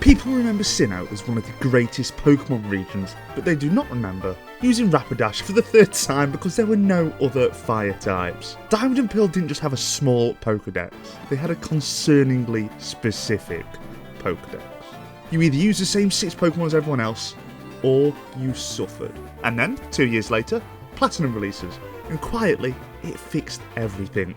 People remember Sinnoh as one of the greatest Pokemon regions, but they do not remember using Rapidash for the third time because there were no other fire types. Diamond and Pearl didn't just have a small Pokédex, they had a concerningly specific Pokédex. You either used the same 6 Pokemon as everyone else, or you suffered. And then, 2 years later, Platinum releases, and quietly, it fixed everything.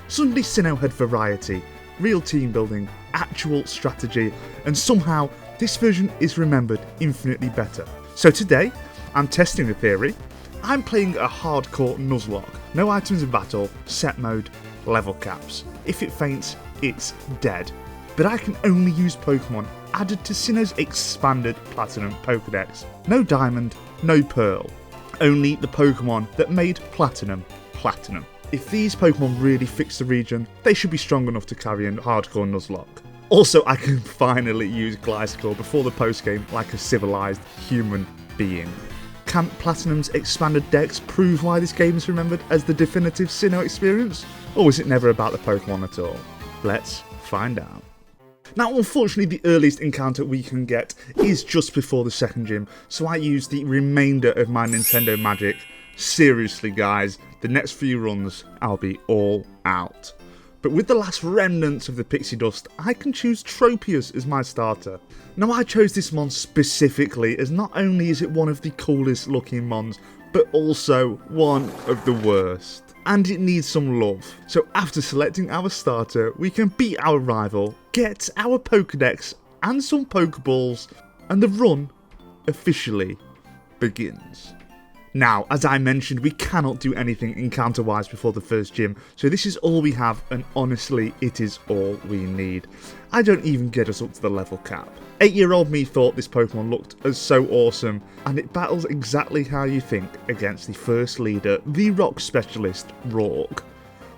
Suddenly Sinnoh had variety, real team building, actual strategy, and somehow this version is remembered infinitely better. So today, I'm testing the theory. I'm playing a hardcore Nuzlocke. No items in battle, set mode, level caps. If it faints, it's dead. But I can only use Pokemon added to Sinnoh's expanded Platinum Pokédex. No Diamond, no Pearl. Only the Pokemon that made Platinum Platinum. If these Pokemon really fix the region, they should be strong enough to carry in hardcore Nuzlocke. Also, I can finally use Gliscor before the postgame like a civilised human being. Can Platinum's expanded dex prove why this game is remembered as the definitive Sinnoh experience? Or is it never about the Pokemon at all? Let's find out. Now, unfortunately, the earliest encounter we can get is just before the second gym, so I use the remainder of my Nintendo magic. Seriously, guys, the next few runs, I'll be all out. But with the last remnants of the Pixie Dust, I can choose Tropius as my starter. Now, I chose this mon specifically as not only is it one of the coolest looking mons, but also one of the worst. And it needs some love. So after selecting our starter, we can beat our rival, get our Pokédex and some Pokeballs, and the run officially begins. Now, as I mentioned, we cannot do anything encounter-wise before the first gym, so this is all we have, and honestly, it is all we need. I don't even get us up to the level cap. 8-year-old me thought this Pokemon looked as so awesome, and it battles exactly how you think against the first leader, the rock specialist, Rourke.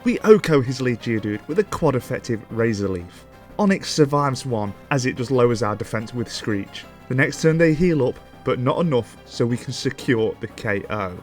We OHKO his lead Geodude with a quad-effective Razor Leaf. Onix survives one, as it just lowers our defense with Screech. The next turn they heal up, but not enough so we can secure the KO.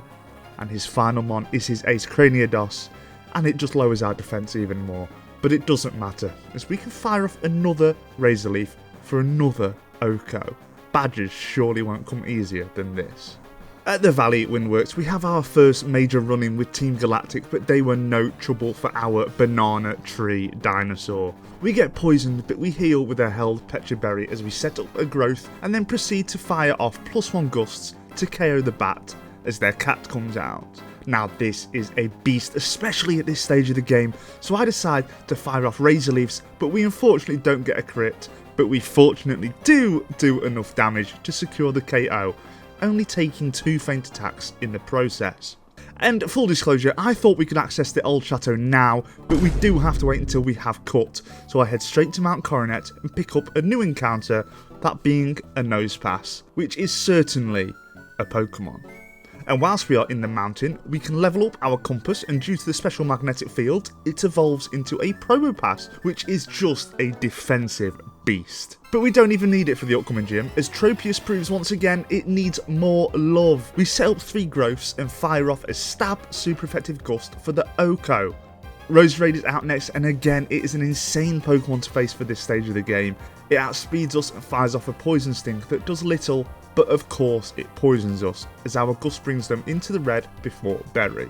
And his final mon is his Ace Craniados, and it just lowers our defense even more. But it doesn't matter, as we can fire off another Razor Leaf for another OHKO. Badgers surely won't come easier than this. At the Valley Windworks, we have our first major run-in with Team Galactic, but they were no trouble for our banana tree dinosaur. We get poisoned, but we heal with a held Petra Berry as we set up a growth and then proceed to fire off +1 gusts to KO the bat as their cat comes out. Now this is a beast, especially at this stage of the game, so I decide to fire off Razor Leaves, but we unfortunately don't get a crit, but we fortunately do enough damage to secure the KO, only taking 2 feint attacks in the process. And full disclosure, I thought we could access the old chateau now, but we do have to wait until we have cut, so I head straight to Mount Coronet and pick up a new encounter, that being a Nosepass, which is certainly a Pokemon. And whilst we are in the mountain, we can level up our compass, and due to the special magnetic field, it evolves into a Probopass, which is just a defensive beast. But we don't even need it for the upcoming gym, as Tropius proves once again it needs more love. We set up 3 growths and fire off a Stab super effective gust for the OHKO. Roserade is out next, and again it is an insane Pokemon to face for this stage of the game. It outspeeds us and fires off a Poison Sting that does little, but of course it poisons us, as our gust brings them into the red before Berry.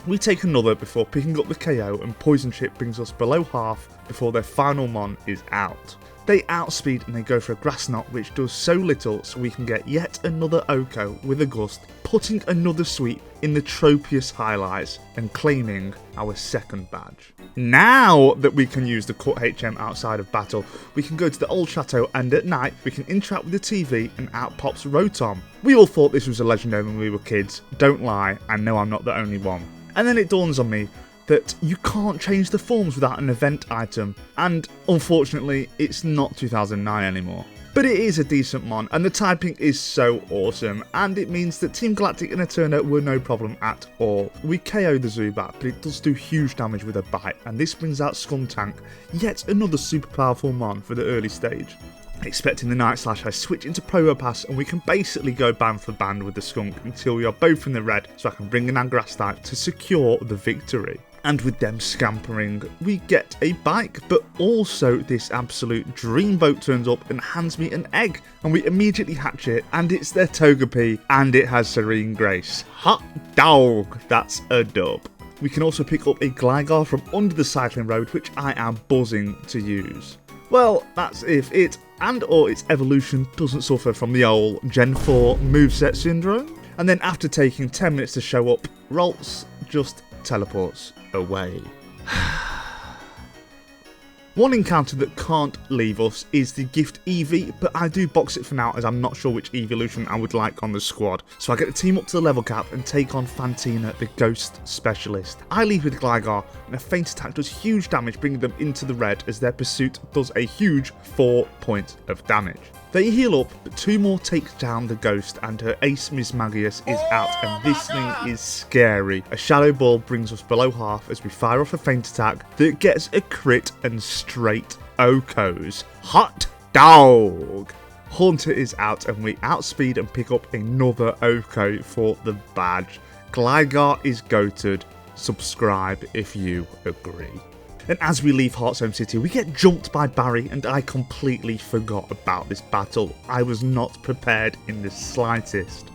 We take another before picking up the KO, and Poison Chip brings us below half before their final mon is out. They outspeed and they go for a Grass Knot, which does so little, so we can get yet another OHKO with a gust, putting another sweep in the Tropius highlights and claiming our second badge. Now that we can use the Cut HM outside of battle, we can go to the old chateau, and at night we can interact with the TV and out pops Rotom. We all thought this was a legendary when we were kids, don't lie, I know I'm not the only one. And then it dawns on me that you can't change the forms without an event item, and unfortunately it's not 2009 anymore. But it is a decent mon, and the typing is so awesome, and it means that Team Galactic and Eterna were no problem at all. We KO the Zubat, but it does do huge damage with a bite, and this brings out Skuntank, yet another super powerful mon for the early stage. Expecting the Night Slash, I switch into Probopass, and we can basically go band for band with the Skunk until we are both in the red, so I can bring in our Grass type to secure the victory. And with them scampering, we get a bike, but also this absolute dreamboat turns up and hands me an egg. And we immediately hatch it, and it's their Togepi, and it has Serene Grace. Hot dog! That's a dub. We can also pick up a Gligar from under the cycling road, which I am buzzing to use. Well, that's if it and or its evolution doesn't suffer from the old Gen 4 moveset syndrome. And then after taking 10 minutes to show up, Ralts just teleports away. One encounter that can't leave us is the Gift Eevee, but I do box it for now as I'm not sure which evolution I would like on the squad. So I get the team up to the level cap and take on Fantina, the Ghost Specialist. I lead with Gligar, and a feint attack does huge damage, bringing them into the red as their pursuit does a huge 4 points of damage. They heal up, but 2 more take down the Ghost, and her ace Mismagius is out, and this thing is scary. A Shadow Ball brings us below half as we fire off a feint attack that gets a crit and straight Okos. Hot dog! Haunter is out, and we outspeed and pick up another Oko for the badge. Gligar is goated. Subscribe if you agree. And as we leave Hearthstone City, we get jumped by Barry, and I completely forgot about this battle. I was not prepared in the slightest.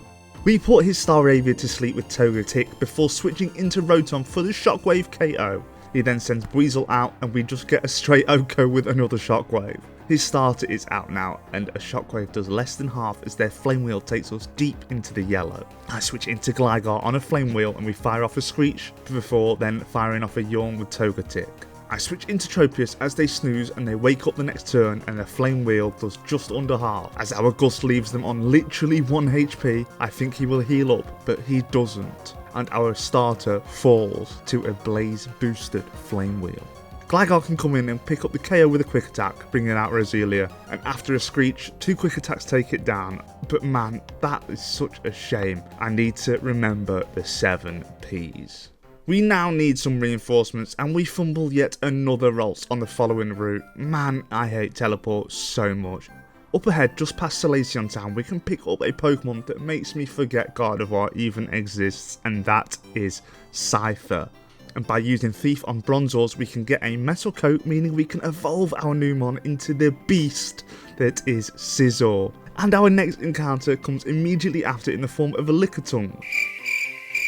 We put his Staravia to sleep with Togetic before switching into Rotom for the Shockwave KO. He then sends Weasel out, and we just get a straight Oko with another Shockwave. His starter is out now, and a Shockwave does less than half as their Flame Wheel takes us deep into the yellow. I switch into Gligar on a Flame Wheel, and we fire off a Screech before then firing off a Yawn with Togetic. I switch into Tropius as they snooze and they wake up the next turn, and their Flame Wheel does just under half. As our Gust leaves them on literally 1 HP, I think he will heal up, but he doesn't. And our starter falls to a Blaze boosted Flame Wheel. Gligar can come in and pick up the KO with a quick attack, bringing out Roselia, and after a Screech, 2 quick attacks take it down. But man, that is such a shame. I need to remember the 7 Ps. We now need some reinforcements, and we fumble yet another Ralts on the following route. Man, I hate teleports so much. Up ahead, just past Salacion Town, we can pick up a Pokemon that makes me forget Gardevoir even exists, and that is Scyther. And by using Thief on Bronzors, we can get a Metal Coat, meaning we can evolve our Numon into the beast that is Scizor. And our next encounter comes immediately after in the form of a Lickitung.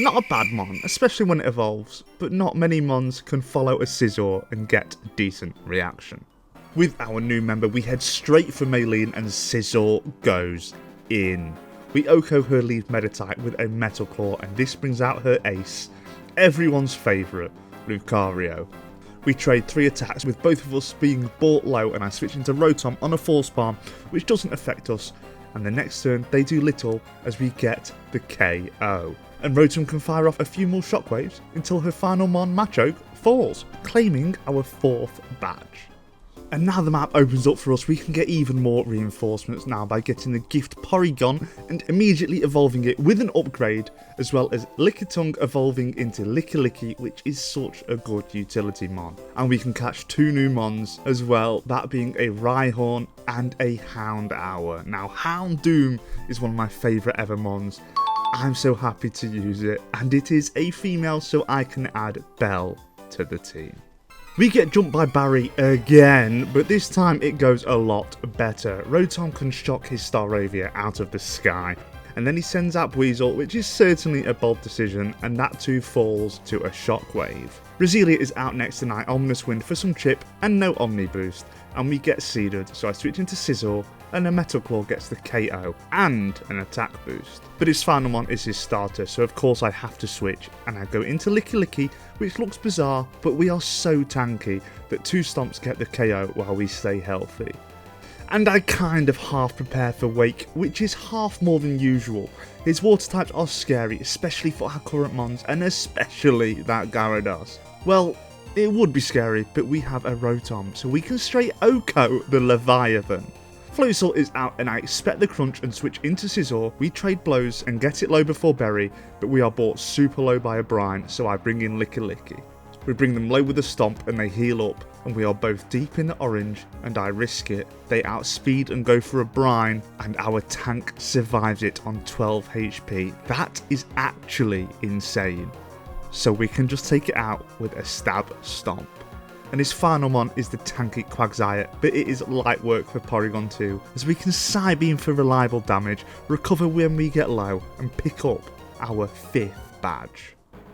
Not a bad mon, especially when it evolves, but not many mons can follow a Scizor and get a decent reaction. With our new member, we head straight for Maylene, and Scizor goes in. We Oko her lead Meditite with a Metal Claw, and this brings out her ace, everyone's favourite, Lucario. We trade 3 attacks with both of us being bought low, and I switch into Rotom on a False Palm, which doesn't affect us, and the next turn they do little as we get the KO. And Rotom can fire off a few more Shockwaves until her final Mon Machoke falls, claiming our 4th badge. And now the map opens up for us, we can get even more reinforcements now by getting the Gift Porygon and immediately evolving it with an upgrade, as well as Lickitung evolving into Lickilicky, which is such a good utility mon. And we can catch 2 new mons as well, that being a Rhyhorn and a Houndour. Now Houndoom is one of my favourite ever mons. I'm so happy to use it, and it is a female, so I can add Belle to the team. We get jumped by Barry again, but this time it goes a lot better. Rotom can shock his Staravia out of the sky, and then he sends out Weasel, which is certainly a bold decision, and that too falls to a Shockwave. Roselia is out next tonight, Ominous Wind for some chip and no Omni Boost, and we get seeded, so I switch into Scizor, and a Metal Claw gets the KO and an attack boost. But his final one is his starter, so of course I have to switch, and I go into Lickilicky, which looks bizarre, but we are so tanky that 2 stomps get the KO while we stay healthy. And I kind of half prepare for Wake, which is half more than usual. His water types are scary, especially for our current mons, and especially that Gyarados. Well, it would be scary, but we have a Rotom, so we can straight Oko the Leviathan. Floatzel is out, and I expect the crunch and switch into Scizor. We trade blows and get it low before Berry, but we are bought super low by a Brine, so I bring in Lickilicky. We bring them low with a Stomp and they heal up, and we are both deep in the orange, and I risk it. They outspeed and go for a Brine, and our tank survives it on 12 HP. That is actually insane. so we can just take it out with a stab stomp. And his final mon is the tanky Quagsire, but it is light work for Porygon 2, as we can Psybeam for reliable damage, recover when we get low, and pick up our 5th badge.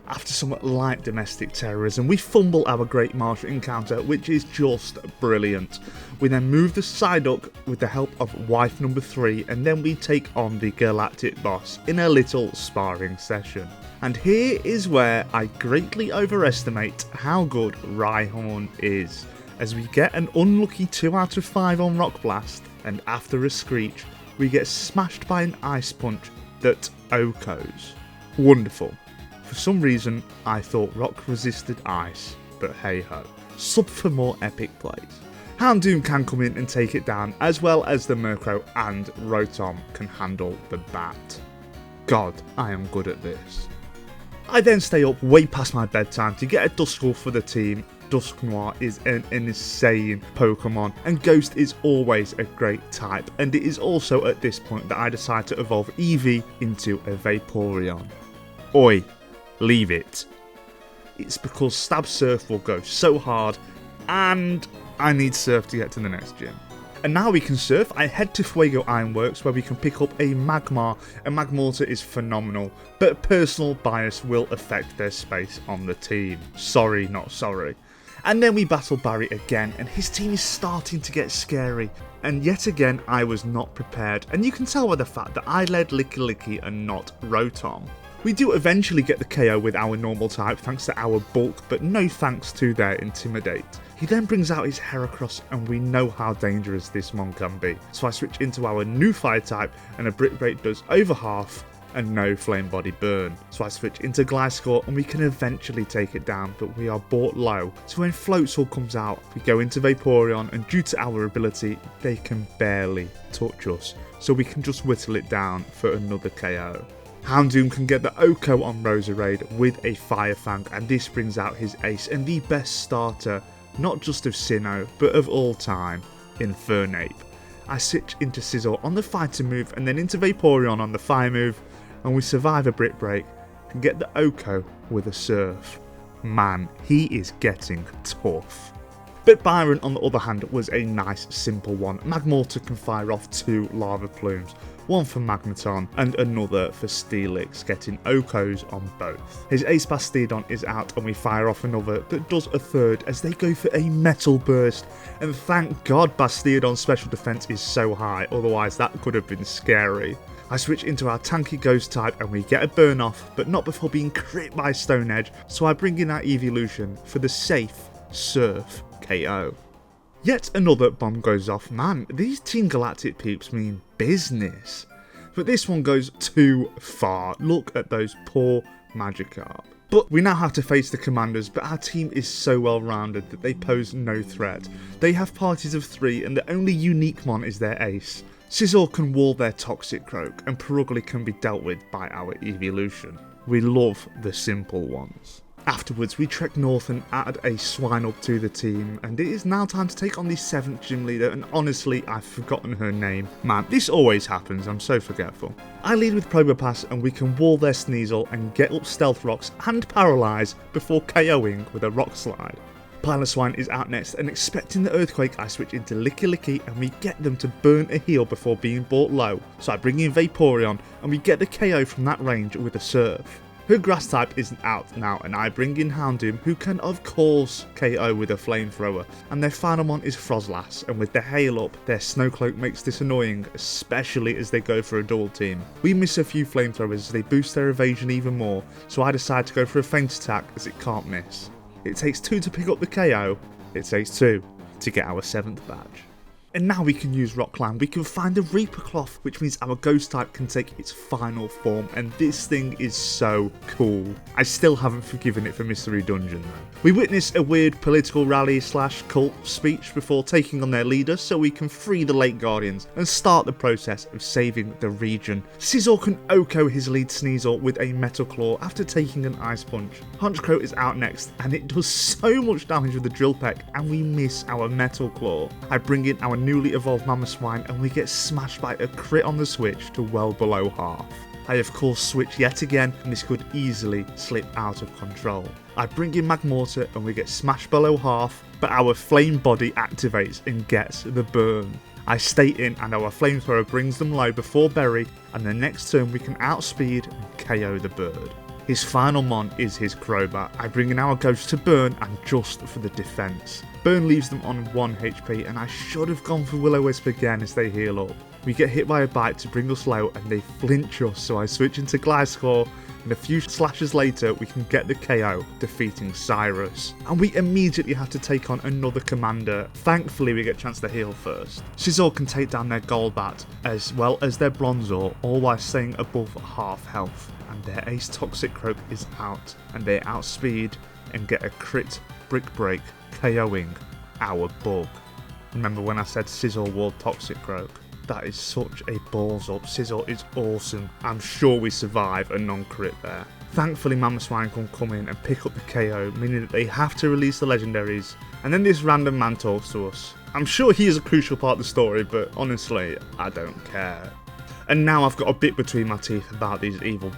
After some light domestic terrorism, we fumble our Great Marshal encounter, which is just brilliant. We then move the Psyduck with the help of wife number 3, and then we take on the Galactic boss in a little sparring session. And here is where I greatly overestimate how good Rhyhorn is, as we get an unlucky 2 out of 5 on Rock Blast, and after a Screech, we get smashed by an Ice Punch that OHKOs. Wonderful. For some reason, I thought Rock resisted Ice, but hey ho. Sub for more epic plays. Houndoom can come in and take it down, as well as the Murkrow, and Rotom can handle the bat. God, I am good at this. I then stay up way past my bedtime to get a Duskull for the team. Dusknoir is an insane Pokemon, and Ghost is always a great type, and it is also at this point that I decide to evolve Eevee into a Vaporeon. Oi, leave it. It's because Stab Surf will go so hard, and I need Surf to get to the next gym. And now we can Surf, I head to Fuego Ironworks where we can pick up a Magmar, and Magmortar is phenomenal, but personal bias will affect their space on the team. Sorry, not sorry. And then we battle Barry again, and his team is starting to get scary. And yet again, I was not prepared, and you can tell by the fact that I led Licky and not Rotom. We do eventually get the KO with our normal type thanks to our bulk, but no thanks to their Intimidate. He then brings out his Heracross, and we know how dangerous this mon can be. So I switch into our new fire type, and a Brick Break does over half, and no Flame Body burn. So I switch into Gliscor, and we can eventually take it down, but we are bought low. So when Floatzel comes out, we go into Vaporeon, and due to our ability, they can barely touch us. So we can just whittle it down for another KO. Houndoom can get the OHKO on Roserade with a Fire Fang, and this brings out his ace and the best starter, not just of Sinnoh, but of all time, Infernape. I switch into Sizzle on the fighting move and then into Vaporeon on the fire move, and we survive a Brick Break and get the OHKO with a Surf. Man, he is getting tough. But Byron, on the other hand, was a nice simple one. Magmortar can fire off 2 Lava Plumes, one for Magneton and another for Steelix, getting OHKOs on both. His Ace Bastiodon is out, and we fire off another that does a third as they go for a Metal Burst, and thank God Bastiodon's special defense is so high, otherwise that could have been scary. I switch into our tanky Ghost type and we get a burn off, but not before being crit by Stone Edge, so I bring in our Evolution for the safe Surf KO. Yet another bomb goes off. Man, these Team Galactic peeps mean business. But this one goes too far. Look at those poor Magikarp. But we now have to face the Commanders, but our team is so well rounded that they pose no threat. They have parties of 3 and the only unique one is their ace. Sizzle can wall their Toxic Croak, and Purugly can be dealt with by our Evolution. We love the simple ones. Afterwards, we trek north and add a Swinub to the team, and it is now time to take on the 7th gym leader, and honestly, I've forgotten her name. Man, this always happens, I'm so forgetful. I lead with Probopass, and we can wall their Sneasel and get up Stealth Rocks and Paralyze before KOing with a Rock Slide. Piloswine is out next, and expecting the Earthquake, I switch into Licky and we get them to burn a heal before being brought low, so I bring in Vaporeon and we get the KO from that range with a Surf. Her Grass type isn't out now, and I bring in Houndoom, who can of course KO with a Flamethrower, and their final one is Frozlass, and with the hail up, their Snowcloak makes this annoying, especially as they go for a double team. We miss a few Flamethrowers as they boost their evasion even more, so I decide to go for a Feint Attack as it can't miss. It takes 2 to pick up the KO, it takes 2 to get our 7th badge. And now we can use Rock Climb. We can find the Reaper Cloth, which means our Ghost type can take its final form, and this thing is so cool. I still haven't forgiven it for Mystery Dungeon though. We witness a weird political rally / cult speech before taking on their leader so we can free the Lake Guardians and start the process of saving the region. Sizzle can OHKO his lead Sneasel with a Metal Claw after taking an Ice Punch. Honchkrow is out next, and it does so much damage with the Drill Peck, and we miss our Metal Claw. I bring in our newly evolved Mamoswine, and we get smashed by a crit on the switch to well below half. I of course switch yet again, and this could easily slip out of control. I bring in Magmortar and we get smashed below half, but our flame body activates and gets the burn. I stay in and our flamethrower brings them low before Berry, and the next turn we can outspeed and KO the bird. His final mon is his Crobat. I bring in our Ghost to burn and just for the defense. Burn leaves them on 1 HP, and I should have gone for Will-O-Wisp again as they heal up. We get hit by a bite to bring us low and they flinch us, so I switch into Gliscor, and a few slashes later we can get the KO, defeating Cyrus. And we immediately have to take on another commander. Thankfully we get a chance to heal first. Scizor can take down their Golbat as well as their Bronzor, all while staying above half health. And their Ace Toxicroak is out, and they outspeed and get a crit Brick Break, KOing our Bug. Remember when I said Scizor wore Toxicroak? That is such a balls up. Scizor is awesome. I'm sure we survive a non-crit there. Thankfully Mamoswine can come in and pick up the KO, meaning that they have to release the legendaries, and then this random man talks to us. I'm sure he is a crucial part of the story, but honestly, I don't care. And now I've got a bit between my teeth about these evil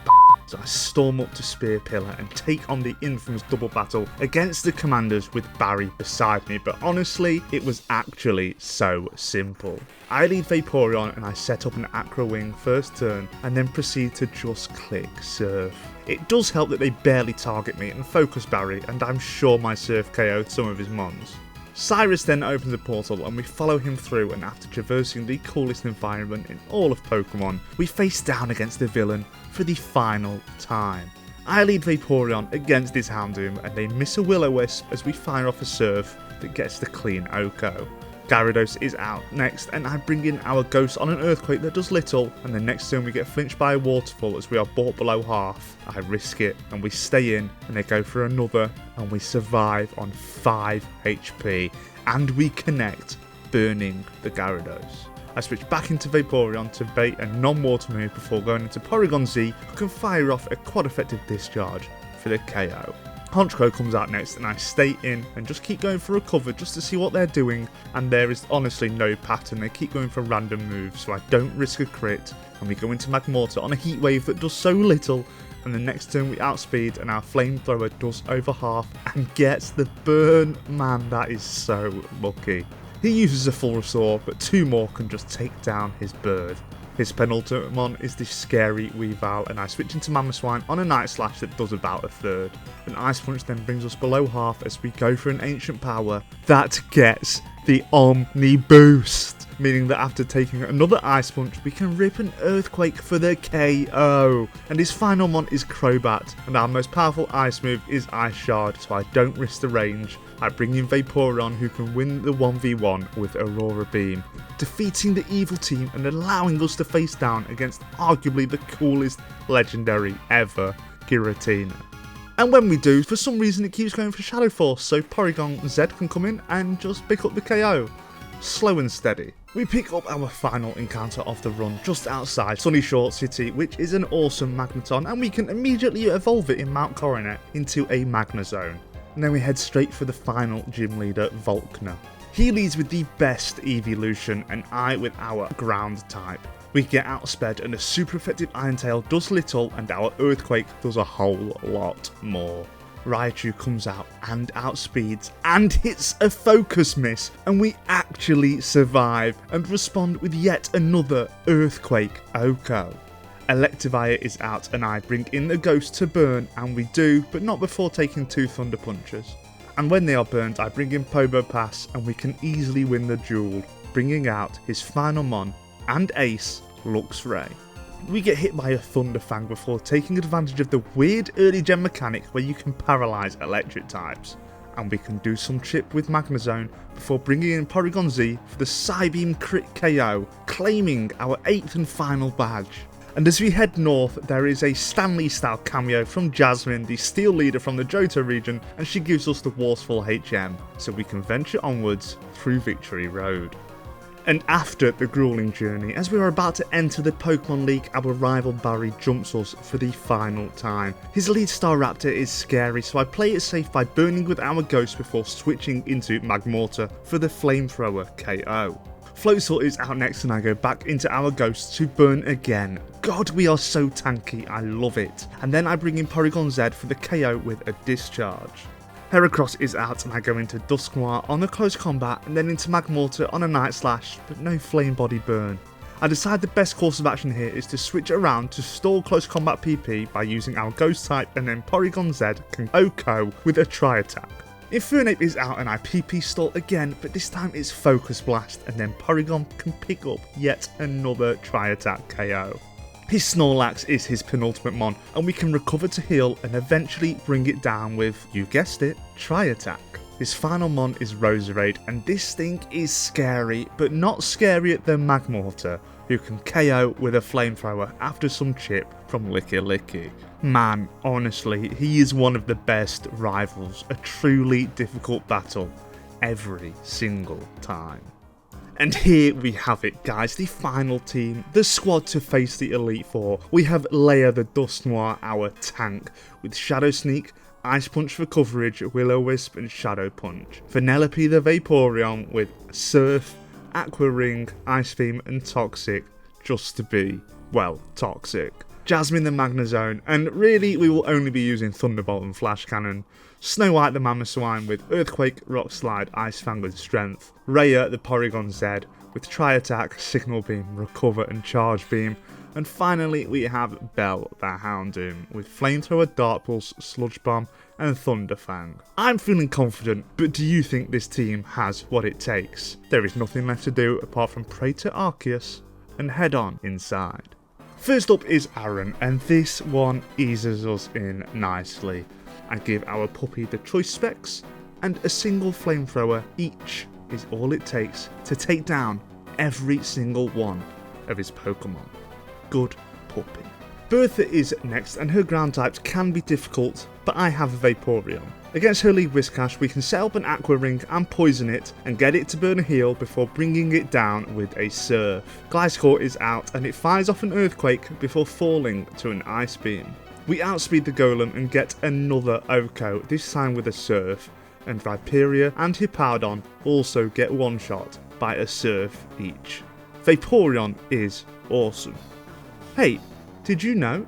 so I storm up to Spear Pillar and take on the infamous double battle against the commanders with Barry beside me, but honestly, it was actually so simple. I lead Vaporeon and I set up an Acro Wing first turn and then proceed to just click Surf. It does help that they barely target me and focus Barry, and I'm sure my Surf KO'd some of his mons. Cyrus then opens a portal and we follow him through, and after traversing the coolest environment in all of Pokemon, we face down against the villain for the final time. I lead Vaporeon against this Houndoom and they miss a Will-O-Wisp as we fire off a Surf that gets the clean Oko. Gyarados is out next, and I bring in our Ghost on an Earthquake that does little, and the next turn we get flinched by a Waterfall as we are brought below half. I risk it and we stay in, and they go for another, and we survive on 5 HP, and we connect, burning the Gyarados. I switch back into Vaporeon to bait a non-water move before going into Porygon Z, who can fire off a quad effective discharge for the KO. Honchkrow comes out next, and I stay in and just keep going for a cover just to see what they're doing, and there is honestly no pattern. They keep going for random moves, so I don't risk a crit, and we go into Magmortar on a Heat Wave that does so little, and the next turn we outspeed and our Flamethrower does over half and gets the burn. Man, that is so lucky. He uses a full restore, but 2 more can just take down his bird. His penultimate mon is the scary Weavile, and I switch into Mamoswine on a Night Slash that does about a third. An Ice Punch then brings us below half as we go for an Ancient Power that gets the Omni Boost, meaning that after taking another Ice Punch we can rip an Earthquake for the KO. And his final mon is Crobat, and our most powerful ice move is Ice Shard, so I don't risk the range. I bring in Vaporeon, who can win the 1v1 with Aurora Beam, defeating the evil team and allowing us to face down against arguably the coolest legendary ever, Giratina. And when we do, for some reason it keeps going for Shadow Force, so Porygon Z can come in and just pick up the KO. Slow and steady. We pick up our final encounter of the run just outside Sunny Shore City, which is an awesome Magneton, and we can immediately evolve it in Mount Coronet into a Magnezone. And then we head straight for the final gym leader, Volkner. He leads with the best evolution, and I with our ground type. We get outsped, and a super effective Iron Tail does little, and our Earthquake does a whole lot more. Raichu comes out and outspeeds and hits a focus miss, and we actually survive and respond with yet another Earthquake Oko. Electivire is out, and I bring in the Ghost to burn, and we do, but not before taking 2 Thunder Punches. And when they are burned, I bring in Probopass, and we can easily win the duel, bringing out his final mon and ace, Luxray. We get hit by a Thunderfang before taking advantage of the weird early gen mechanic where you can paralyze electric types. And we can do some chip with Magnezone before bringing in Porygon Z for the Psybeam crit KO, claiming our 8th and final badge. And as we head north, there is a Stanley style cameo from Jasmine, the steel leader from the Johto region, and she gives us the Warsfall HM, so we can venture onwards through Victory Road. And after the grueling journey, as we are about to enter the Pokemon League, our rival Barry jumps us for the final time. His lead Staraptor is scary, so I play it safe by burning with our Ghost before switching into Magmortar for the Flamethrower KO. Floatzel is out next, and I go back into our Ghost to burn again, God, we are so tanky, I love it. And then I bring in Porygon Z for the KO with a discharge. Heracross is out and I go into Dusknoir on a close combat and then into Magmortar on a Night Slash, but no Flame Body burn. I decide the best course of action here is to switch around to stall close combat PP by using our Ghost type, and then Porygon Z can OHKO with a Tri-Attack. Infernape is out and I PP stall again, but this time it's Focus Blast, and then Porygon can pick up yet another Tri-Attack KO. His Snorlax is his penultimate mon, and we can recover to heal and eventually bring it down with, you guessed it, Tri-Attack. His final mon is Roserade, and this thing is scary, but not scarier than Magmortar, who can KO with a flamethrower after some chip from Licky Licky. Man, honestly, he is one of the best rivals, a truly difficult battle every single time. And here we have it, guys, the final team, the squad to face the Elite Four. We have Leia the Dusknoir, our tank, with Shadow Sneak, Ice Punch for coverage, Will-O-Wisp and Shadow Punch. Vanellope the Vaporeon with Surf, Aqua Ring, Ice Beam and Toxic, just to be, well, toxic. Jasmine the Magnezone, and really we will only be using Thunderbolt and Flash Cannon. Snow White the Mamoswine with Earthquake, Rock Slide, Ice Fang and Strength. Raya the Porygon Z with Tri-Attack, Signal Beam, Recover and Charge Beam. And finally we have Belle the Houndoom with Flamethrower, Dark Pulse, Sludge Bomb and Thunder Fang. I'm feeling confident, but do you think this team has what it takes? There is nothing left to do apart from pray to Arceus and head on inside. First up is Aaron, and this one eases us in nicely. I give our puppy the choice specs, and a single flamethrower each is all it takes to take down every single one of his Pokemon. Good puppy. Bertha is next, and her ground types can be difficult, but I have a Vaporeon. Against her lead Whiscash, we can set up an Aqua Ring and poison it and get it to burn a heal before bringing it down with a Surf. Gliscor is out and it fires off an Earthquake before falling to an Ice Beam. We outspeed the Golem and get another OHKO, this time with a Surf, and Viperia and Hippowdon also get one shot by a Surf each. Vaporeon is awesome. Hey, did you know?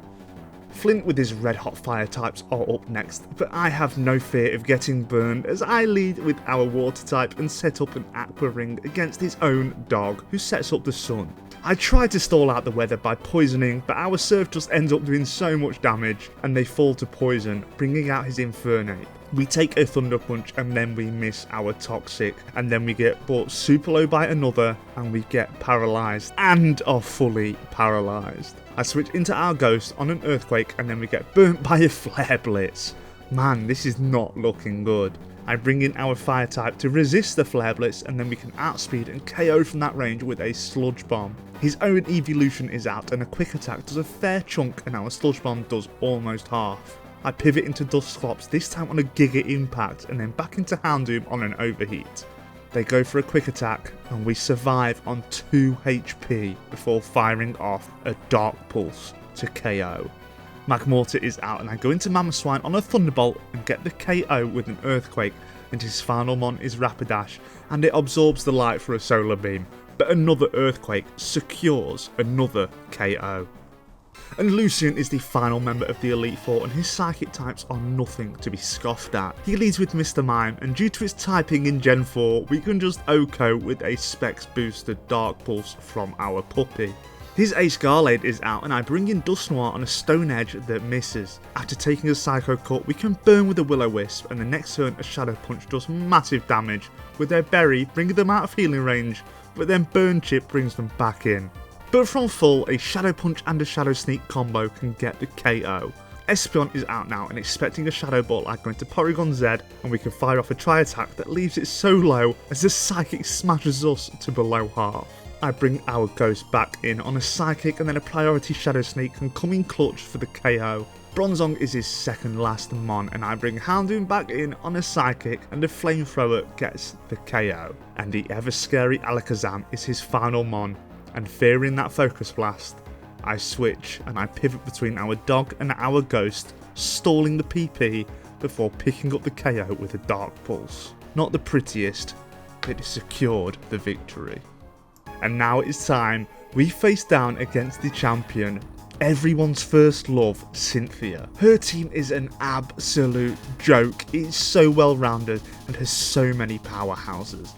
Flint with his red hot fire types are up next, but I have no fear of getting burned as I lead with our water type and set up an Aqua Ring against his own dog who sets up the sun. I try to stall out the weather by poisoning, but our Surf just ends up doing so much damage and they fall to poison, bringing out his Infernape. We take a Thunder Punch and then we miss our Toxic, and then we get brought super low by another and we get paralysed and are fully paralysed. I switch into our Ghost on an Earthquake and then we get burnt by a Flare Blitz. Man, this is not looking good. I bring in our Fire type to resist the Flare Blitz and then we can outspeed and KO from that range with a Sludge Bomb. His own evolution is out and a Quick Attack does a fair chunk and our Sludge Bomb does almost half. I pivot into Dusclops, this time on a Giga Impact, and then back into Houndoom on an Overheat. They go for a Quick Attack, and we survive on 2 HP before firing off a Dark Pulse to KO. Magmortar is out, and I go into Mamoswine on a Thunderbolt and get the KO with an Earthquake, and his final mon is Rapidash, and it absorbs the light for a Solar Beam, but another Earthquake secures another KO. And Lucian is the final member of the Elite Four, and his psychic types are nothing to be scoffed at. He leads with Mr. Mime, and due to his typing in Gen 4, we can just OHKO with a Specs boosted Dark Pulse from our puppy. His Ace Garlade is out, and I bring in Dusknoir on a Stone Edge that misses. After taking a Psycho Cut, we can burn with a Will-O-Wisp, and the next turn a Shadow Punch does massive damage, with their Berry bringing them out of healing range, but then Burn Chip brings them back in. But from full, a Shadow Punch and a Shadow Sneak combo can get the KO. Espeon is out now and expecting a Shadow Ball, I go into Porygon Z and we can fire off a Tri-Attack that leaves it so low as the Psychic smashes us to below half. I bring our Ghost back in on a Psychic and then a Priority Shadow Sneak can come in clutch for the KO. Bronzong is his second last mon and I bring Houndoom back in on a Psychic and the Flamethrower gets the KO. And the ever scary Alakazam is his final mon. And fearing that Focus Blast, I switch and I pivot between our dog and our Ghost, stalling the PP before picking up the KO with a Dark Pulse. Not the prettiest, but it secured the victory. And now it's time, we face down against the champion, Everyone's first love, Cynthia. Her team is an absolute joke. It's so well rounded and has so many powerhouses.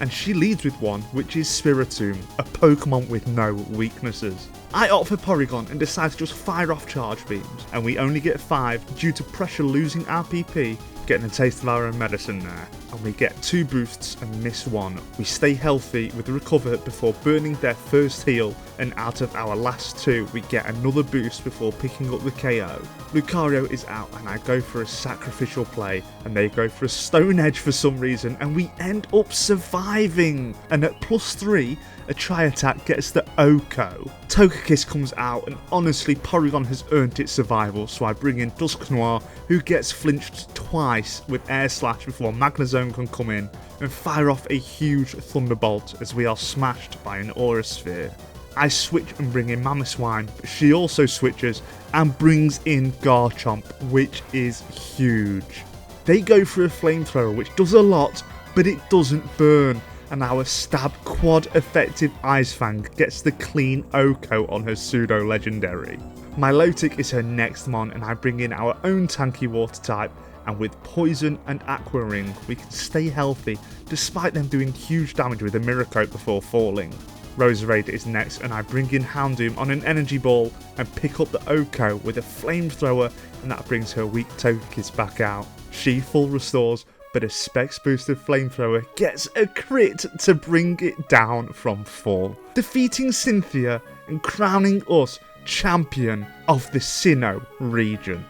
And she leads with one, which is Spiritomb, a Pokemon with no weaknesses. I opt for Porygon and decide to just fire off charge beams, and we only get 5 due to pressure losing our PP, getting a taste of our own medicine there. And we get 2 boosts and miss 1. We stay healthy with recover before burning their first heal, and out of our last 2 we get another boost before picking up the KO. Lucario is out and I go for a sacrificial play, and they go for a Stone Edge for some reason, and we end up surviving. And at +3, a Tri-Attack gets the Oko. Togekiss comes out, and honestly Porygon has earned its survival, so I bring in Dusknoir, who gets flinched twice with Air Slash before Magnezone can come in and fire off a huge Thunderbolt as we are smashed by an Aura Sphere. I switch and bring in Mamoswine, but she also switches and brings in Garchomp, which is huge. They go for a Flamethrower, which does a lot, but it doesn't burn, and our stab quad effective Ice Fang gets the clean Oko on her pseudo legendary. Milotic is her next mon, and I bring in our own tanky water type, and with Poison and Aqua Ring we can stay healthy despite them doing huge damage with a Miracote before falling. Roserade is next, and I bring in Houndoom on an energy ball and pick up the Oko with a Flamethrower, and that brings her weak Togekiss back out. She full restores, but a Specs boosted Flamethrower gets a crit to bring it down from 4, defeating Cynthia and crowning us champion of the Sinnoh region.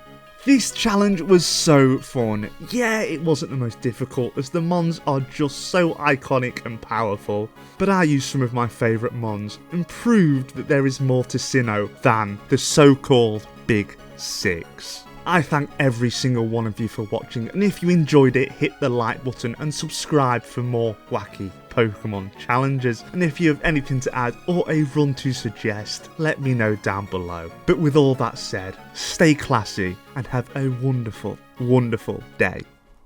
This challenge was so fun. Yeah, it wasn't the most difficult as the mons are just so iconic and powerful, but I used some of my favourite mons and proved that there is more to Sinnoh than the so-called Big 6. I thank every single one of you for watching, and if you enjoyed it, hit the like button and subscribe for more wacky Pokemon challenges. And if you have anything to add or a run to suggest, let me know down below. But with all that said, stay classy and have a wonderful, wonderful day.